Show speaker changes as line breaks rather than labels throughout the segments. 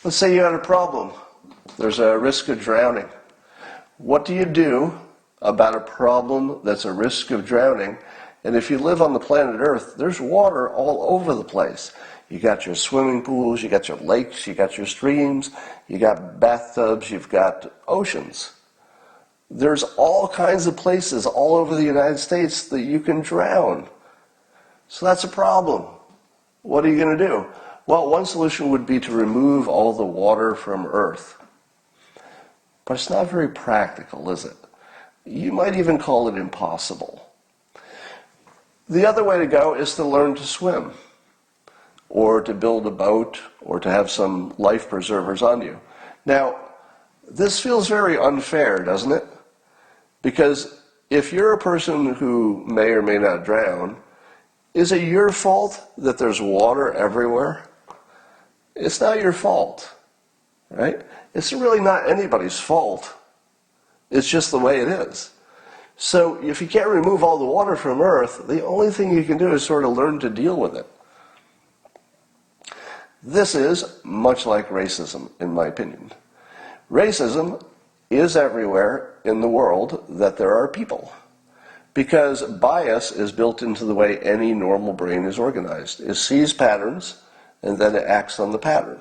Let's say you had a problem. There's a risk of drowning. What do you do about a problem that's a risk of drowning? And if you live on the planet Earth, there's water all over the place. You got your swimming pools, you got your lakes, you got your streams, you got bathtubs, you've got oceans. There's all kinds of places all over the United States that you can drown. So that's a problem. What are you going to do? Well, one solution would be to remove all the water from Earth. But it's not very practical, is it? You might even call it impossible. The other way to go is to learn to swim, or to build a boat, or to have some life preservers on you. Now, this feels very unfair, doesn't it? Because if you're a person who may or may not drown, is it your fault that there's water everywhere? It's not your fault, right? It's really not anybody's fault. It's just the way it is. So if you can't remove all the water from Earth, the only thing you can do is sort of learn to deal with it. This is much like racism, in my opinion. Racism is everywhere in the world that there are people, because bias is built into the way any normal brain is organized. It sees patterns, and then it acts on the pattern.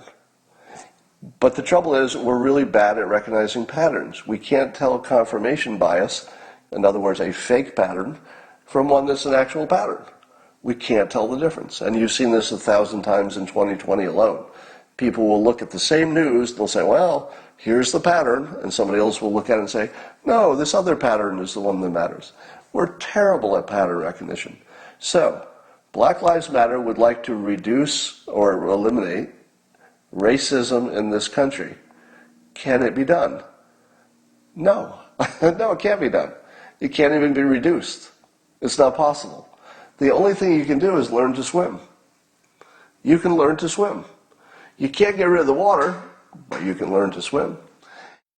But the trouble is, we're really bad at recognizing patterns. We can't tell confirmation bias, in other words, a fake pattern, from one that's an actual pattern. We can't tell the difference. And you've seen this 1,000 times in 2020 alone. People will look at the same news, they'll say, well, here's the pattern, and somebody else will look at it and say, no, this other pattern is the one that matters. We're terrible at pattern recognition. So, Black Lives Matter would like to reduce or eliminate racism in this country. Can it be done? No. No, it can't be done. It can't even be reduced. It's not possible. The only thing you can do is learn to swim. You can learn to swim. You can't get rid of the water, but you can learn to swim.